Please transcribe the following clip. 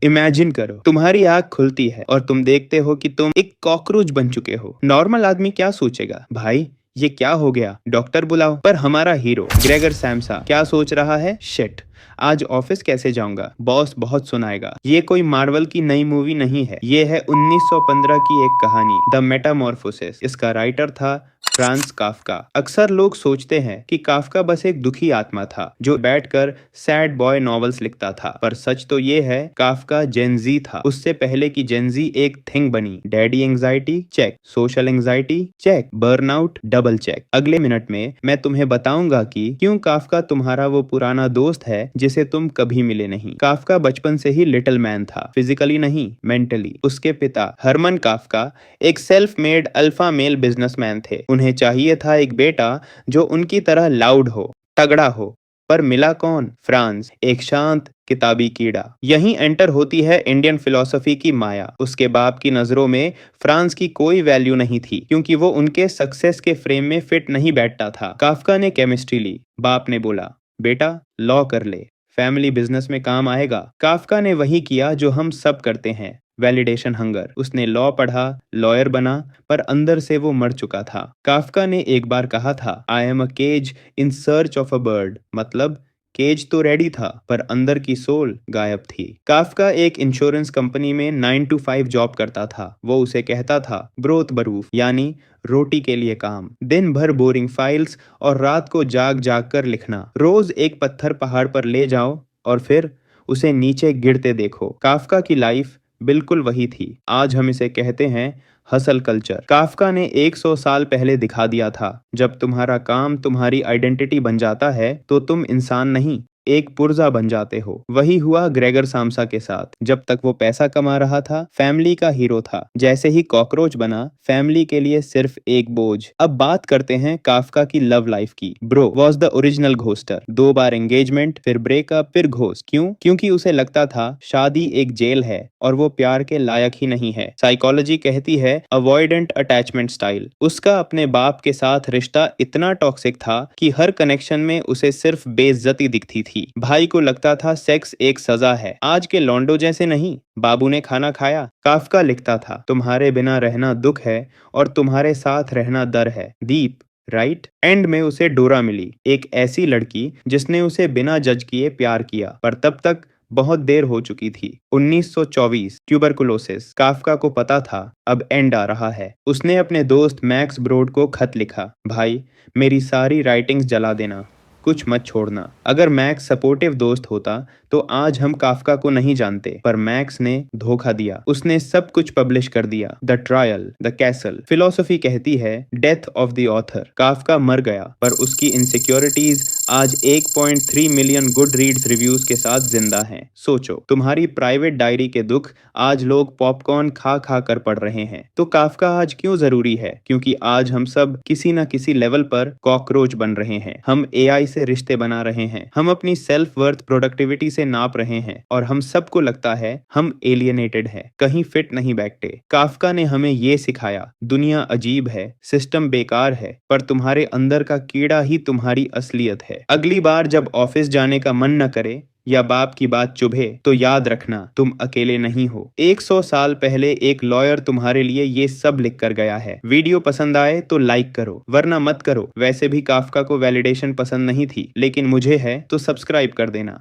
Imagine करो, तुम्हारी आंख खुलती है और तुम देखते हो कि तुम एक कॉकरोच बन चुके हो। नॉर्मल आदमी क्या सोचेगा, भाई ये क्या हो गया, डॉक्टर बुलाओ। पर हमारा हीरो ग्रेगर सैम्सा क्या सोच रहा है, शिट, आज ऑफिस कैसे जाऊंगा, बॉस बहुत सुनाएगा। ये कोई मार्वल की नई मूवी नहीं है, ये है 1915 की एक कहानी, द मेटामॉर्फोसिस। इसका राइटर था फ्रांस काफका। अक्सर लोग सोचते हैं कि काफका बस एक दुखी आत्मा था जो बैठकर सैड बॉय नॉवेल्स लिखता था, पर सच तो ये है काफका जेनजी था। उससे पहले की जेनजी एक थिंग बनी। Daddy anxiety check, social anxiety check, burnout double check. अगले मिनट में मैं तुम्हें बताऊंगा कि क्यों काफका तुम्हारा वो पुराना दोस्त है जिसे तुम कभी मिले नहीं। काफका बचपन से ही लिटिल मैन था, फिजिकली नहीं मेंटली। उसके पिता हरमन काफका एक self made alpha male businessman थे। उन्हें चाहिए था एक बेटा जो उनकी तरह लाउड हो, तगड़ा हो। पर मिला कौन, फ्रांस, एक शांत किताबी कीड़ा। यहीं एंटर होती है इंडियन फिलॉसफी की माया। उसके बाप की नजरों में फ्रांस की कोई वैल्यू नहीं थी क्योंकि वो उनके सक्सेस के फ्रेम में फिट नहीं बैठता था। काफका ने केमिस्ट्री ली, बाप ने बोला बेटा लॉ कर ले, फैमिली बिजनेस में काम आएगा। काफका ने वही किया जो हम सब करते हैं, वैलिडेशन हंगर। उसने लॉ पढ़ा, लॉयर बना, पर अंदर से वो मर चुका था। काफका ने एक बार कहा था, I am a cage in search of a bird, मतलब केज तो रेडी था पर अंदर की सोल गायब थी। काफका एक इंश्योरेंस कंपनी में 9 to 5 जॉब करता था। वो उसे कहता था ब्रोथ बरूफ, यानी रोटी के लिए काम। दिन भर बोरिंग फाइल्स और रात को जाग जाग कर लिखना। रोज एक पत्थर पहाड़ पर ले जाओ और फिर उसे नीचे गिरते देखो। काफका की लाइफ बिल्कुल वही थी। आज हम इसे कहते हैं हसल कल्चर। काफका ने 100 साल पहले दिखा दिया था, जब तुम्हारा काम तुम्हारी आइडेंटिटी बन जाता है तो तुम इंसान नहीं, एक पुर्जा बन जाते हो। वही हुआ ग्रेगर साम्सा के साथ। जब तक वो पैसा कमा रहा था, फैमिली का हीरो था। जैसे ही कॉकरोच बना, फैमिली के लिए सिर्फ एक बोझ। अब बात करते हैं काफका की लव लाइफ की। Bro was the original ghoster. 2 बार एंगेजमेंट, फिर ब्रेकअप, फिर घोस्ट। क्यों? क्योंकि उसे लगता था शादी एक जेल है और वो प्यार के लायक ही नहीं है। साइकोलॉजी कहती है अवॉइडेंट अटैचमेंट स्टाइल। उसका अपने बाप के साथ रिश्ता इतना टॉक्सिक था कि हर कनेक्शन में उसे सिर्फ बेइज्जती दिखती थी। भाई को लगता था सेक्स एक सजा है, आज के लॉन्डो जैसे नहीं। बाबू ने खाना खाया, काफका लिखता था तुम्हारे बिना रहना दुख है और तुम्हारे साथ रहना दर है। दीप राइट। एंड में उसे डोरा मिली, एक ऐसी लड़की जिसने उसे बिना जज किए प्यार किया, पर तब तक बहुत देर हो चुकी थी। 1924, ट्यूबरकुलोसिस। काफका को पता था अब एंड आ रहा है। उसने अपने दोस्त मैक्स ब्रोड को खत लिखा, भाई मेरी सारी राइटिंग्स जला देना, कुछ मत छोड़ना। अगर मैक्स सपोर्टिव दोस्त होता तो आज हम काफका को नहीं जानते, पर मैक्स ने धोखा दिया। उसने सब कुछ पब्लिश कर दिया, the trial, the castle. Philosophy कहती है death of the author. Kafka मर गया, पर उसकी इनसिक्योरिटीज आज 1.3 मिलियन गुड रीड्स रिव्यूज के साथ जिंदा हैं। सोचो, तुम्हारी प्राइवेट डायरी के दुख आज लोग पॉपकॉर्न खा खा कर पढ़ रहे हैं। तो काफका आज क्यों जरूरी है? क्योंकि आज हम सब किसी न किसी लेवल पर कॉकरोच बन रहे हैं। हम एआई से रिश्ते बना रहे हैं, हम अपनी सेल्फ वर्थ प्रोडक्टिविटी से नाप रहे हैं, और हम सबको लगता है हम एलियनेटेड हैं, कहीं फिट नहीं बैठते। काफका ने हमें ये सिखाया, दुनिया अजीब है, सिस्टम बेकार है, पर तुम्हारे अंदर का कीड़ा ही तुम्हारी असलियत है। अगली बार जब ऑफिस जाने का मन न करे या बाप की बात चुभे तो याद रखना तुम अकेले नहीं हो। 100 साल पहले एक लॉयर तुम्हारे लिए ये सब लिख कर गया है। वीडियो पसंद आए तो लाइक करो, वरना मत करो। वैसे भी काफका को वैलिडेशन पसंद नहीं थी, लेकिन मुझे है तो सब्सक्राइब कर देना।